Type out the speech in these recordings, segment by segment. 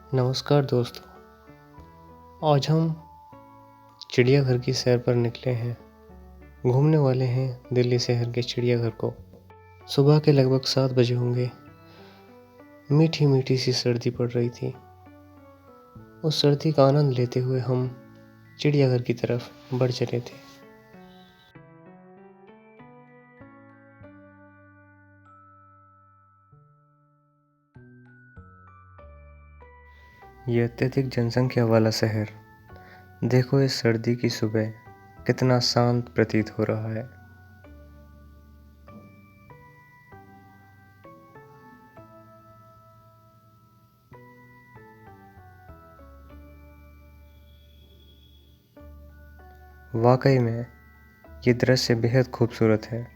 नमस्कार दोस्तों। आज हम चिड़ियाघर की सैर पर निकले हैं। घूमने वाले हैं दिल्ली शहर के चिड़ियाघर को। सुबह के लगभग 7 बजे होंगे। मीठी मीठी सी सर्दी पड़ रही थी। उस सर्दी का आनंद लेते हुए हम चिड़ियाघर की तरफ बढ़ चले थे। यह अत्यधिक जनसंख्या वाला शहर, देखो इस सर्दी की सुबह कितना शांत प्रतीत हो रहा है। वाकई में ये दृश्य बेहद खूबसूरत है।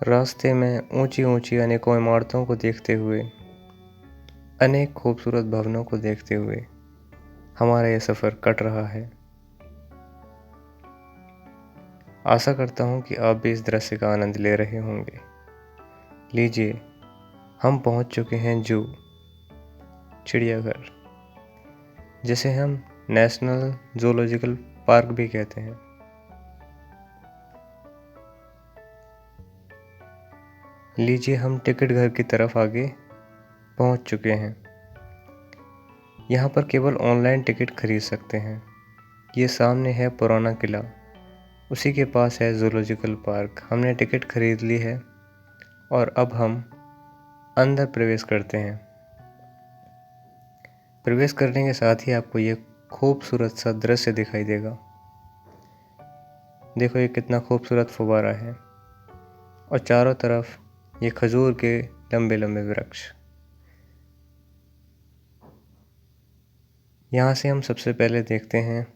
रास्ते में ऊंची ऊंची अनेकों इमारतों को देखते हुए, अनेक खूबसूरत भवनों को देखते हुए हमारा यह सफ़र कट रहा है। आशा करता हूँ कि आप भी इस दृश्य का आनंद ले रहे होंगे। लीजिए, हम पहुँच चुके हैं जू, चिड़ियाघर, जिसे हम नेशनल ज़ूलॉजिकल पार्क भी कहते हैं। लीजिए, हम टिकट घर की तरफ आगे पहुँच चुके हैं। यहाँ पर केवल ऑनलाइन टिकट खरीद सकते हैं। ये सामने है पुराना किला, उसी के पास है ज़ूलॉजिकल पार्क। हमने टिकट खरीद ली है और अब हम अंदर प्रवेश करते हैं। प्रवेश करने के साथ ही आपको ये खूबसूरत सा दृश्य दिखाई देगा। देखो ये कितना खूबसूरत फव्वारा है और चारों तरफ ये खजूर के लंबे लंबे वृक्ष। यहाँ से हम सबसे पहले देखते हैं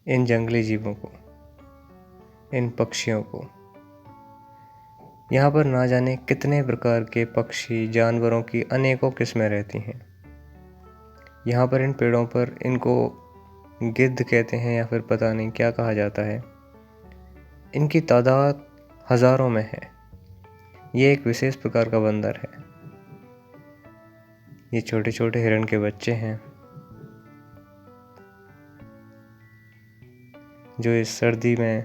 इन जंगली जीवों को, इन पक्षियों को। यहाँ पर ना जाने कितने प्रकार के पक्षी जानवरों की अनेकों किस्में रहती हैं। यहाँ पर इन पेड़ों पर इनको गिद्ध कहते हैं या फिर पता नहीं क्या कहा जाता है। इनकी तादाद हज़ारों में है। ये एक विशेष प्रकार का बंदर है। ये छोटे छोटे हिरण के बच्चे हैं जो इस सर्दी में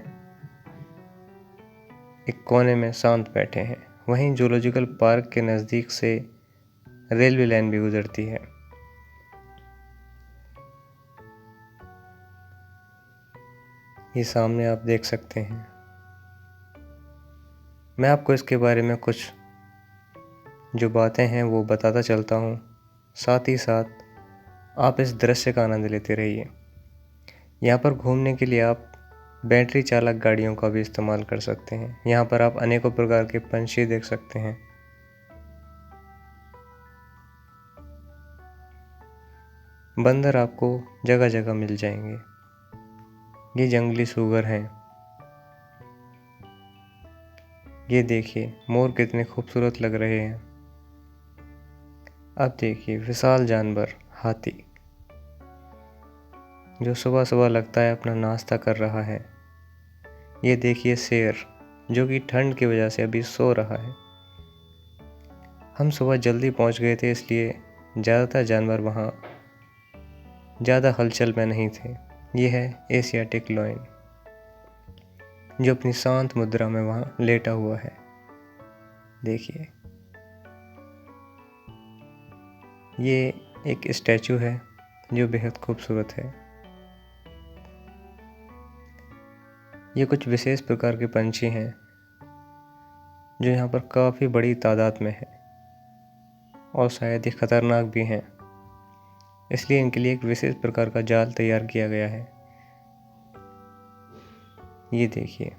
एक कोने में शांत बैठे हैं। वहीं ज़ूलॉजिकल पार्क के नज़दीक से रेलवे लाइन भी गुजरती है। ये सामने आप देख सकते हैं। मैं आपको इसके बारे में कुछ जो बातें हैं वो बताता चलता हूँ, साथ ही साथ आप इस दृश्य का आनंद लेते रहिए। यहाँ पर घूमने के लिए आप बैटरी चालक गाड़ियों का भी इस्तेमाल कर सकते हैं। यहाँ पर आप अनेकों प्रकार के पंछी देख सकते हैं। बंदर आपको जगह जगह मिल जाएंगे। ये जंगली सूगर हैं। ये देखिए मोर कितने खूबसूरत लग रहे हैं। अब देखिए विशाल जानवर हाथी, जो सुबह सुबह लगता है अपना नाश्ता कर रहा है। ये देखिए शेर, जो कि ठंड की वजह से अभी सो रहा है। हम सुबह जल्दी पहुंच गए थे, इसलिए ज़्यादातर जानवर वहाँ ज़्यादा हलचल में नहीं थे। ये है एशियाटिक लायन, जो अपनी शांत मुद्रा में वहाँ लेटा हुआ है। देखिए ये एक स्टैचू है जो बेहद खूबसूरत है। ये कुछ विशेष प्रकार के पंछी हैं जो यहाँ पर काफ़ी बड़ी तादाद में है और शायद ये खतरनाक भी हैं, इसलिए इनके लिए एक विशेष प्रकार का जाल तैयार किया गया है। ये देखिए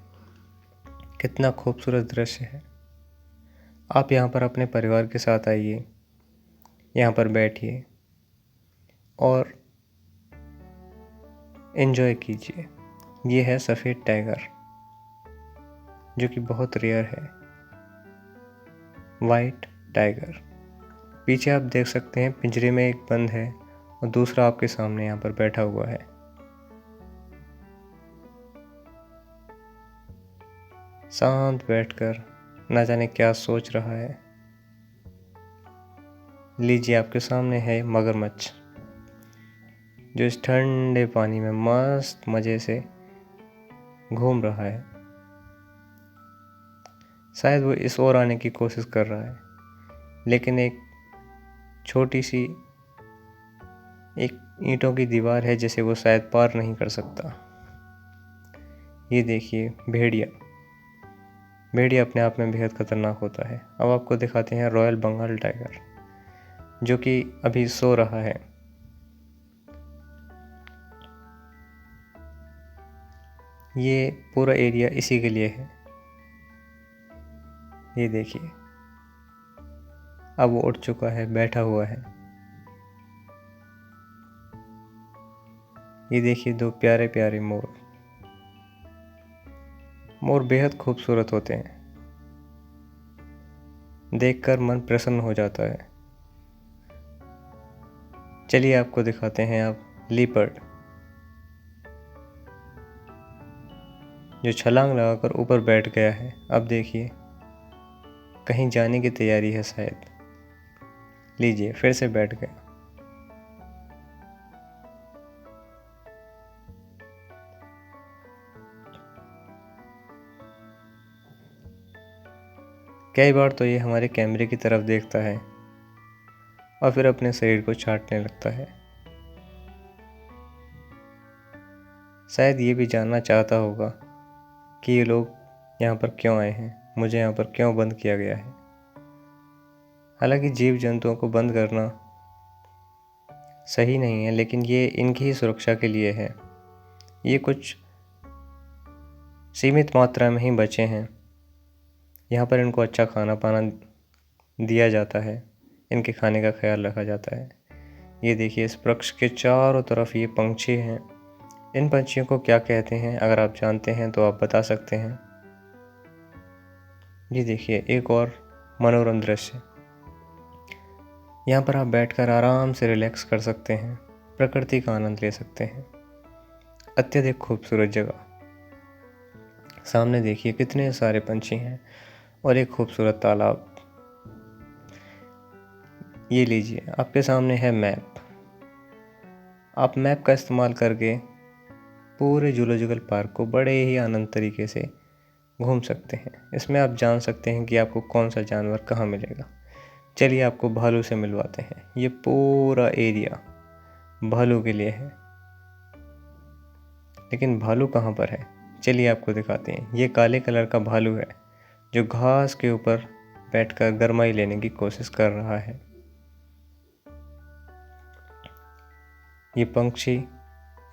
कितना खूबसूरत दृश्य है। आप यहाँ पर अपने परिवार के साथ आइए, यहाँ पर बैठिए और एंजॉय कीजिए। ये है सफ़ेद टाइगर, जो कि बहुत रेयर है। White tiger. पीछे आप देख सकते हैं पिंजरे में एक बंद है और दूसरा आपके सामने यहाँ पर बैठा हुआ है। शांत बैठकर न जाने क्या सोच रहा है। लीजिए, आपके सामने है मगरमच्छ, जो इस ठंडे पानी में मस्त मज़े से घूम रहा है। शायद वो इस ओर आने की कोशिश कर रहा है, लेकिन एक छोटी सी एक ईंटों की दीवार है जिसे वो शायद पार नहीं कर सकता। ये देखिए भेड़िया। भेड़िया अपने आप में बेहद खतरनाक होता है। अब आपको दिखाते हैं रॉयल बंगाल टाइगर, जो कि अभी सो रहा है। ये पूरा एरिया इसी के लिए है। ये देखिए, अब वो उठ चुका है, बैठा हुआ है। ये देखिए दो प्यारे प्यारे मोर। मोर बेहद खूबसूरत होते हैं, देखकर मन प्रसन्न हो जाता है। चलिए आपको दिखाते हैं अब लीपर्ड, जो छलांग लगाकर ऊपर बैठ गया है। अब देखिए, कहीं जाने की तैयारी है शायद। लीजिए, फिर से बैठ गया। कई बार तो ये हमारे कैमरे की तरफ देखता है और फिर अपने शरीर को चाटने लगता है। शायद ये भी जानना चाहता होगा कि ये लोग यहाँ पर क्यों आए हैं, मुझे यहाँ पर क्यों बंद किया गया है। हालांकि जीव जंतुओं को बंद करना सही नहीं है, लेकिन ये इनकी ही सुरक्षा के लिए है। ये कुछ सीमित मात्रा में ही बचे हैं। यहाँ पर इनको अच्छा खाना पाना दिया जाता है, इनके खाने का ख्याल रखा जाता है। ये देखिए, इस वृक्ष के चारों तरफ ये पंछी हैं। इन पंछियों को क्या कहते हैं, अगर आप जानते हैं तो आप बता सकते हैं। ये देखिए, एक और मनोरम दृश्य। यहाँ पर आप बैठकर आराम से रिलैक्स कर सकते हैं, प्रकृति का आनंद ले सकते हैं। अत्यधिक खूबसूरत जगह। सामने देखिए कितने सारे पंछी हैं और एक खूबसूरत तालाब। ये लीजिए, आपके सामने है मैप। आप मैप का इस्तेमाल करके पूरे जूलॉजिकल पार्क को बड़े ही आनंद तरीके से घूम सकते हैं। इसमें आप जान सकते हैं कि आपको कौन सा जानवर कहाँ मिलेगा। चलिए आपको भालू से मिलवाते हैं। ये पूरा एरिया भालू के लिए है, लेकिन भालू कहाँ पर है, चलिए आपको दिखाते हैं। ये काले कलर का भालू है, जो घास के ऊपर बैठकर गर्माई लेने की कोशिश कर रहा है। ये पंछी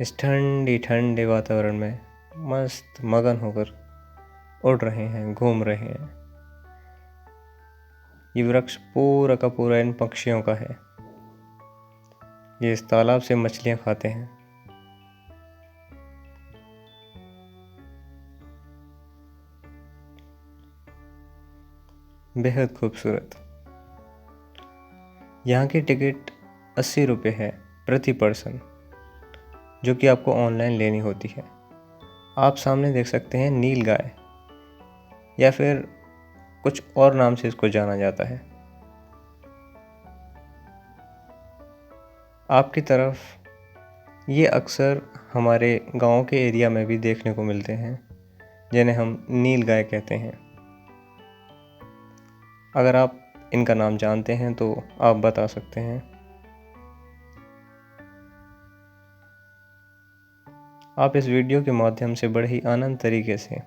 इस ठंडी ठंडे वातावरण में मस्त मगन होकर उड़ रहे हैं, घूम रहे हैं। ये वृक्ष पूरा का पूरा इन पक्षियों का है। ये इस तालाब से मछलियां खाते हैं। बेहद खूबसूरत। यहाँ की टिकट 80 रुपये है प्रति पर्सन, जो कि आपको ऑनलाइन लेनी होती है। आप सामने देख सकते हैं नील गाय, या फिर कुछ और नाम से इसको जाना जाता है। आपकी तरफ ये अक्सर हमारे गांव के एरिया में भी देखने को मिलते हैं, जिन्हें हम नील गाय कहते हैं। अगर आप इनका नाम जानते हैं तो आप बता सकते हैं। आप इस वीडियो के माध्यम से बड़े ही आनंद तरीके से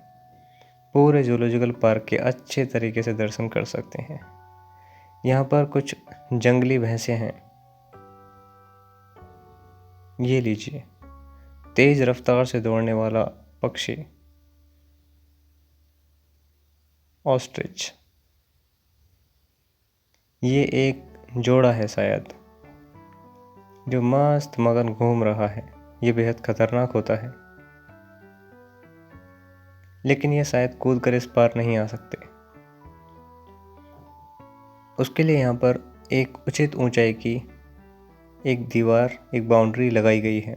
पूरे जूलॉजिकल पार्क के अच्छे तरीके से दर्शन कर सकते हैं। यहाँ पर कुछ जंगली भैंसें हैं। ये लीजिए, तेज रफ्तार से दौड़ने वाला पक्षी ऑस्ट्रिच। ये एक जोड़ा है शायद, जो मस्त मगन घूम रहा है। ये बेहद खतरनाक होता है, लेकिन ये शायद कूद कर इस पार नहीं आ सकते। उसके लिए यहाँ पर एक उचित ऊंचाई की एक दीवार, एक बाउंड्री लगाई गई है।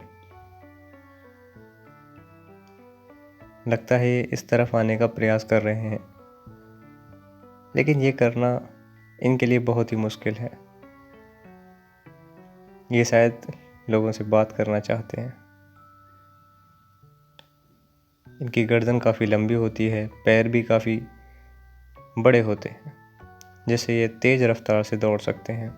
लगता है ये इस तरफ आने का प्रयास कर रहे हैं, लेकिन ये करना इनके लिए बहुत ही मुश्किल है। ये शायद लोगों से बात करना चाहते हैं। इनकी गर्दन काफ़ी लंबी होती है, पैर भी काफ़ी बड़े होते हैं, जिससे ये तेज रफ्तार से दौड़ सकते हैं।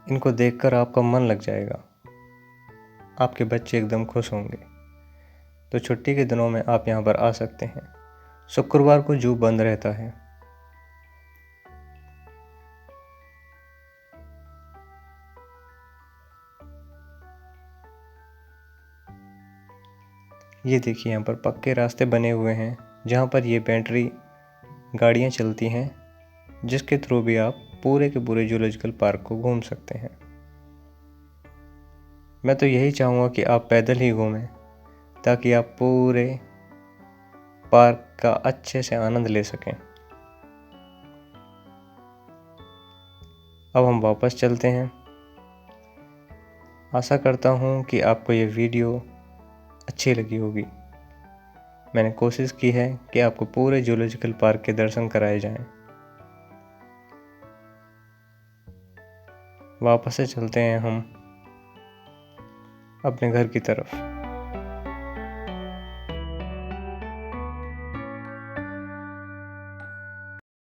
इनको देखकर आपका मन लग जाएगा, आपके बच्चे एकदम खुश होंगे। तो छुट्टी के दिनों में आप यहाँ पर आ सकते हैं। शुक्रवार को जू बंद रहता है। ये देखिए, यहाँ पर पक्के रास्ते बने हुए हैं जहाँ पर ये बैटरी गाड़ियाँ चलती हैं, जिसके थ्रू भी आप पूरे के पूरे जूलॉजिकल पार्क को घूम सकते हैं। मैं तो यही चाहूँगा कि आप पैदल ही घूमें, ताकि आप पूरे पार्क का अच्छे से आनंद ले सकें। अब हम वापस चलते हैं। आशा करता हूँ कि आपको ये वीडियो अच्छी लगी होगी। मैंने कोशिश की है कि आपको पूरे जूलॉजिकल पार्क के दर्शन कराए जाएं। वापस से चलते हैं हम अपने घर की तरफ।